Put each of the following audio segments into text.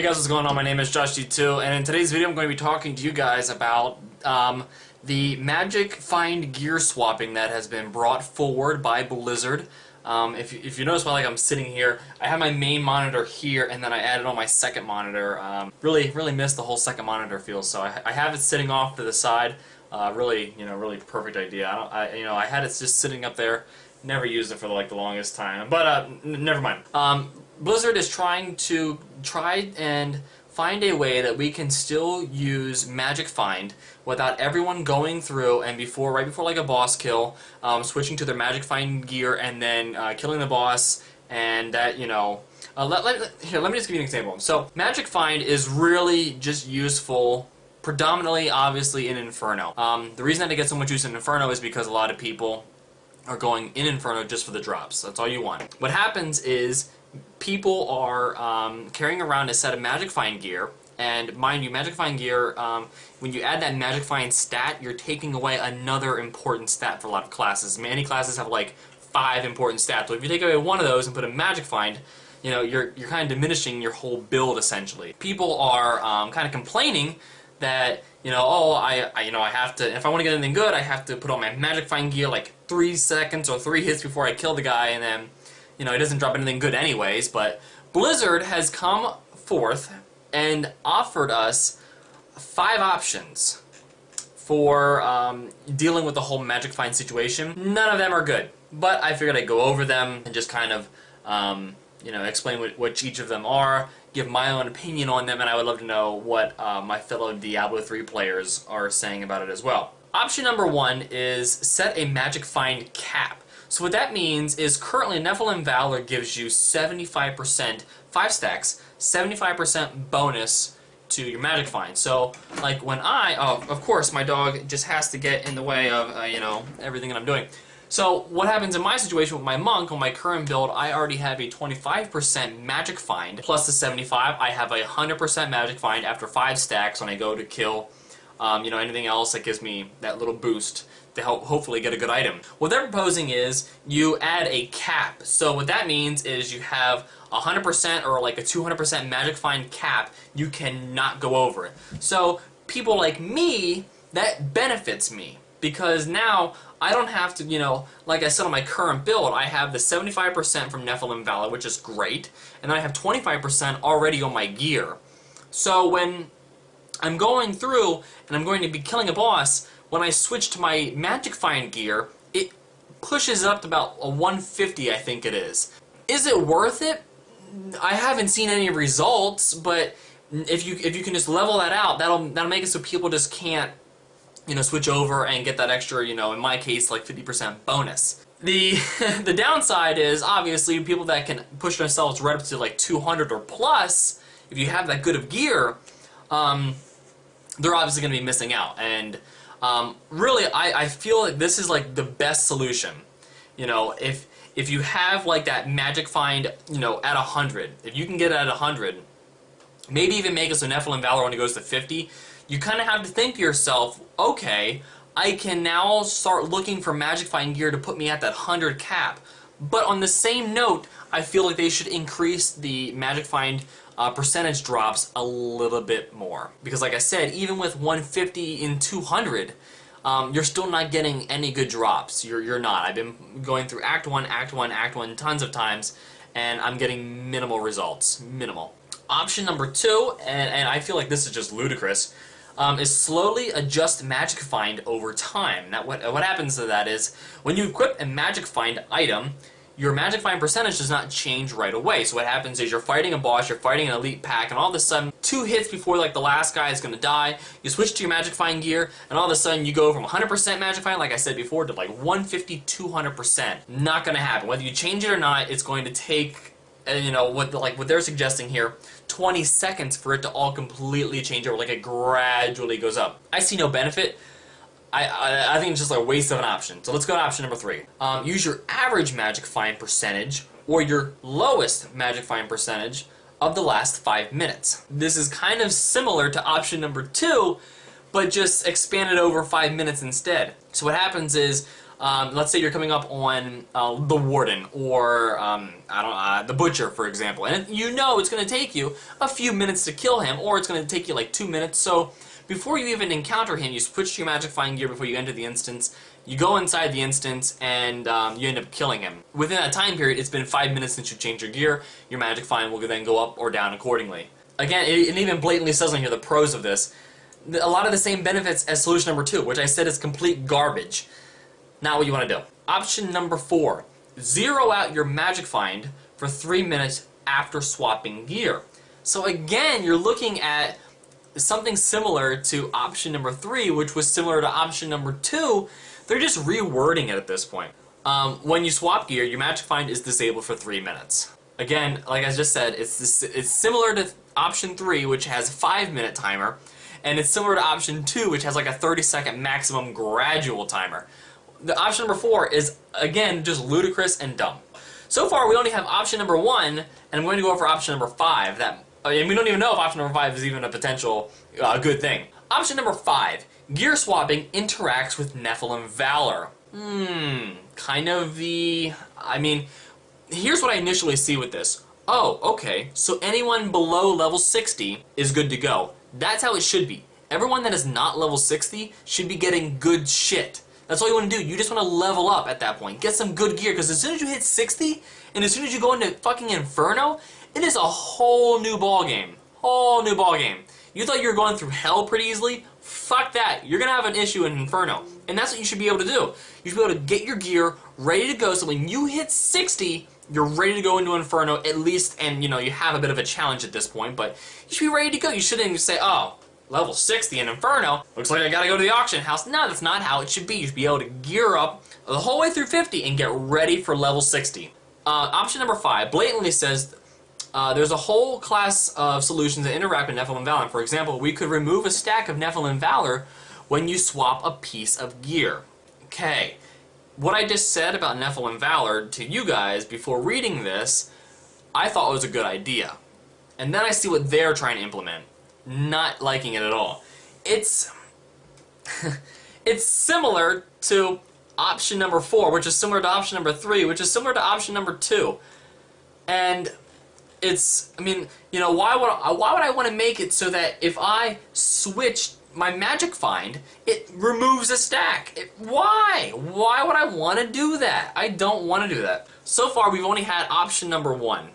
Hey guys, what's going on? My name is Josh D2, and in today's video I'm going to be talking to you guys about the magic find gear swapping that has been brought forward by Blizzard. If you notice why I'm sitting here, I have my main monitor here, and then I added on my second monitor. Really missed the whole second monitor feel, so I have it sitting off to the side. Really perfect idea. I had it just sitting up there. Never used it for the longest time, but never mind. Blizzard is trying to and find a way that we can still use Magic Find without everyone going through and right before like a boss kill, switching to their Magic Find gear and then killing the boss, and that let me just give you an example. So Magic Find is really just useful predominantly, obviously, in Inferno. The reason that it gets so much use in Inferno is because a lot of people are going in Inferno just for the drops. That's all you want. What happens is people are carrying around a set of Magic Find gear, and mind you, Magic Find gear, when you add that Magic Find stat, you're taking away another important stat for a lot of classes. Many classes have like 5 important stats. So if you take away one of those and put a Magic Find, you're kind of diminishing your whole build essentially. People are kind of complaining that I have to, if I want to get anything good, I have to put on my Magic Find gear like 3 seconds or 3 hits before I kill the guy, and then it doesn't drop anything good anyways. But Blizzard has come forth and offered us 5 options for dealing with the whole Magic Find situation. None of them are good, but I figured I'd go over them and just kind of explain what each of them are, give my own opinion on them, and I would love to know what my fellow Diablo 3 players are saying about it as well. Option number 1 is set a Magic Find cap. So what that means is currently Nephilim Valor gives you 75%, 5 stacks, 75% bonus to your Magic Find. So like when of course my dog just has to get in the way of everything that I'm doing. So what happens in my situation with my monk, on my current build, I already have a 25% Magic Find, plus the 75, I have a 100% Magic Find after 5 stacks when I go to kill anything else that gives me that little boost to help hopefully get a good item. What they're proposing is you add a cap. So what that means is you have 100% or like a 200% Magic Find cap. You cannot go over it. So people like me, that benefits me, because now I don't have to, like I said on my current build, I have the 75% from Nephilim Valor, which is great, and then I have 25% already on my gear. So when I'm going through and I'm going to be killing a boss, when I switch to my Magic Find gear, it pushes up to about a 150, I think it is. Is it worth it? I haven't seen any results, but if you can just level that out, that'll make it so people just can't switch over and get that extra, in my case, like 50% bonus. The the downside is, obviously, people that can push themselves right up to like 200 or plus, if you have that good of gear, they're obviously going to be missing out. And really, I feel like this is like the best solution. If you have like that Magic Find, at 100, if you can get it at 100, maybe even make it so Nephilim Valor only goes to 50, you kind of have to think to yourself, okay, I can now start looking for Magic Find gear to put me at that 100 cap. But on the same note, I feel like they should increase the Magic Find percentage drops a little bit more. Because like I said, even with 150 in 200, you're still not getting any good drops. You're not. I've been going through Act 1, Act 1, Act 1 tons of times, and I'm getting minimal results. Minimal. Option number 2, and I feel like this is just ludicrous, is slowly adjust Magic Find over time. Now what happens to that is, when you equip a Magic Find item, your Magic Find percentage does not change right away. So what happens is you're fighting a boss, you're fighting an elite pack, and all of a sudden, 2 hits before like the last guy is going to die, you switch to your Magic Find gear, and all of a sudden you go from 100% Magic Find, like I said before, to like 150, 200%. Not going to happen. Whether you change it or not, it's going to take, what they're suggesting here, 20 seconds for it to all completely change over, like it gradually goes up. I see no benefit. I think it's just a waste of an option. So let's go to option number 3. Use your average Magic Find percentage or your lowest Magic Find percentage of the last 5 minutes. This is kind of similar to option number 2, but just expanded over 5 minutes instead. So what happens is, Let's say you're coming up on the Warden or the Butcher, for example, and you know it's going to take you a few minutes to kill him, or it's going to take you like 2 minutes. So before you even encounter him, you switch to your Magic Find gear before you enter the instance. You go inside the instance, and you end up killing him. Within that time period, it's been 5 minutes since you changed your gear. Your Magic Find will then go up or down accordingly. Again, it even blatantly says on here the pros of this. A lot of the same benefits as solution number 2, which I said is complete garbage. Not what you want to do. Option number 4, zero out your Magic Find for 3 minutes after swapping gear. So again, you're looking at something similar to option number 3, which was similar to option number 2. They're just rewording it at this point. When you swap gear, your Magic Find is disabled for 3 minutes. Again, like I just said, it's similar to option 3, which has a 5-minute timer, and it's similar to option 2, which has like a 30-second maximum gradual timer. The option number 4 is, again, just ludicrous and dumb. So far, we only have option number 1, and I'm going to go over option number 5. And we don't even know if option number 5 is even a potential good thing. Option number 5, gear swapping interacts with Nephilim Valor. Kind of the... I mean, here's what I initially see with this. Oh, okay, so anyone below level 60 is good to go. That's how it should be. Everyone that is not level 60 should be getting good shit. That's all you want to do. You just want to level up at that point. Get some good gear, because as soon as you hit 60, and as soon as you go into fucking Inferno, it is a whole new ballgame. Whole new ballgame. You thought you were going through hell pretty easily? Fuck that. You're going to have an issue in Inferno. And that's what you should be able to do. You should be able to get your gear ready to go, so when you hit 60, you're ready to go into Inferno at least, and you know, you have a bit of a challenge at this point, but you should be ready to go. You shouldn't say, oh, level 60 in Inferno, looks like I gotta go to the auction house. No, that's not how it should be. You should be able to gear up the whole way through 50 and get ready for level 60. Option number 5 blatantly says there's a whole class of solutions that interact with Nephilim Valor. For example, we could remove a stack of Nephilim Valor when you swap a piece of gear. Okay, what I just said about Nephilim Valor to you guys before reading this, I thought was a good idea. And then I see what they're trying to implement. Not liking it at all. It's it's similar to option number 4, which is similar to option number 3, which is similar to option number 2. And it's, I mean, you know, why would I want to make it so that if I switch my Magic Find, it removes a stack? Why? Why would I want to do that? I don't want to do that. So far, we've only had option number 1.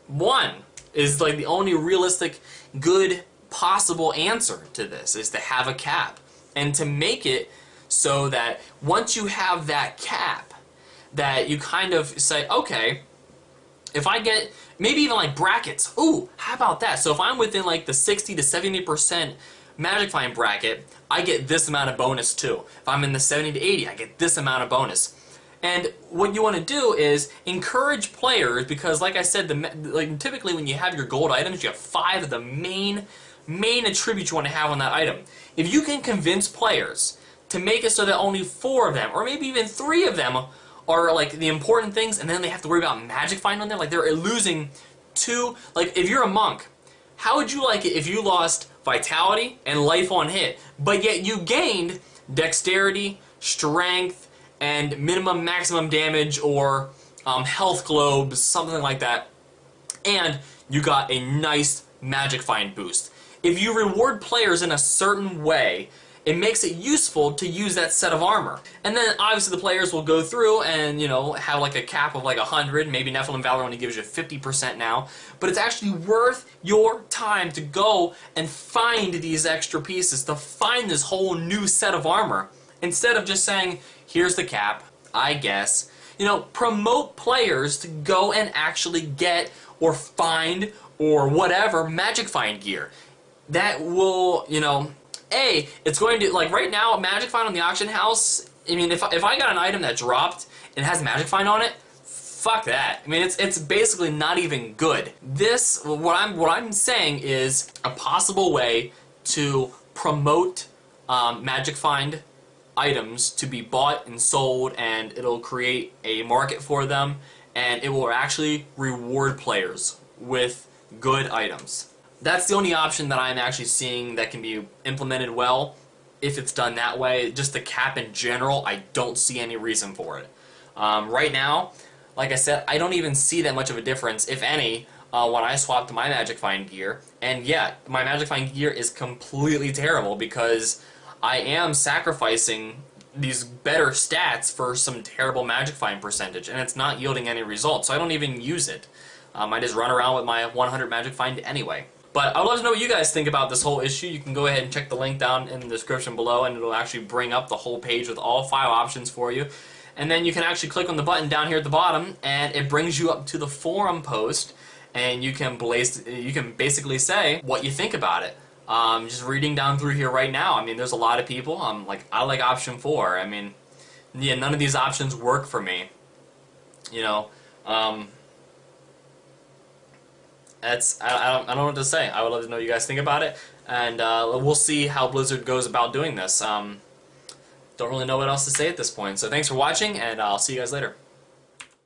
1 is like the only realistic, good, possible answer to this, is to have a cap. And to make it so that once you have that cap, that you kind of say, okay, if I get, maybe even like brackets, ooh, how about that? So if I'm within like the 60 to 70% Magic Find bracket, I get this amount of bonus too. If I'm in the 70 to 80, I get this amount of bonus. And what you want to do is encourage players, because like I said, typically when you have your gold items, you have 5 of the main attributes you want to have on that item. If you can convince players to make it so that only 4 of them, or maybe even 3 of them, are like the important things, and then they have to worry about Magic Find on there, like they're losing 2, like if you're a monk, how would you like it if you lost Vitality and Life on hit, but yet you gained Dexterity, Strength, and minimum maximum damage, or health globes, something like that, and you got a nice Magic Find boost? If you reward players in a certain way, it makes it useful to use that set of armor. And then obviously the players will go through and, you know, have like a cap of like 100, maybe Nephilim Valor only gives you 50% now, but it's actually worth your time to go and find these extra pieces, to find this whole new set of armor, instead of just saying, here's the cap, I guess. You know, promote players to go and actually get or find or whatever Magic Find gear. That will, you know, it's going to, like right now, Magic Find on the auction house, I mean, if I got an item that dropped and has Magic Find on it, fuck that. I mean, it's basically not even good. This, what I'm saying is a possible way to promote Magic Find items to be bought and sold, and it'll create a market for them, and it will actually reward players with good items. That's the only option that I'm actually seeing that can be implemented well. if it's done that way. Just the cap in general, I don't see any reason for it. Right now, like I said, I don't even see that much of a difference, if any, when I swapped my Magic Find gear. And yeah, my Magic Find gear is completely terrible because I am sacrificing these better stats for some terrible Magic Find percentage, and it's not yielding any results, so I don't even use it. I just run around with my 100 Magic Find anyway. But I would love to know what you guys think about this whole issue. You can go ahead and check the link down in the description below, and it'll actually bring up the whole page with all 5 options for you. And then you can actually click on the button down here at the bottom, and it brings you up to the forum post, and you can basically say what you think about it. Just reading down through here right now, I mean, there's a lot of people. I like option 4. I mean, yeah, none of these options work for me. You know, I don't know what to say. I would love to know what you guys think about it, and we'll see how Blizzard goes about doing this. Don't really know what else to say at this point. So thanks for watching, and I'll see you guys later.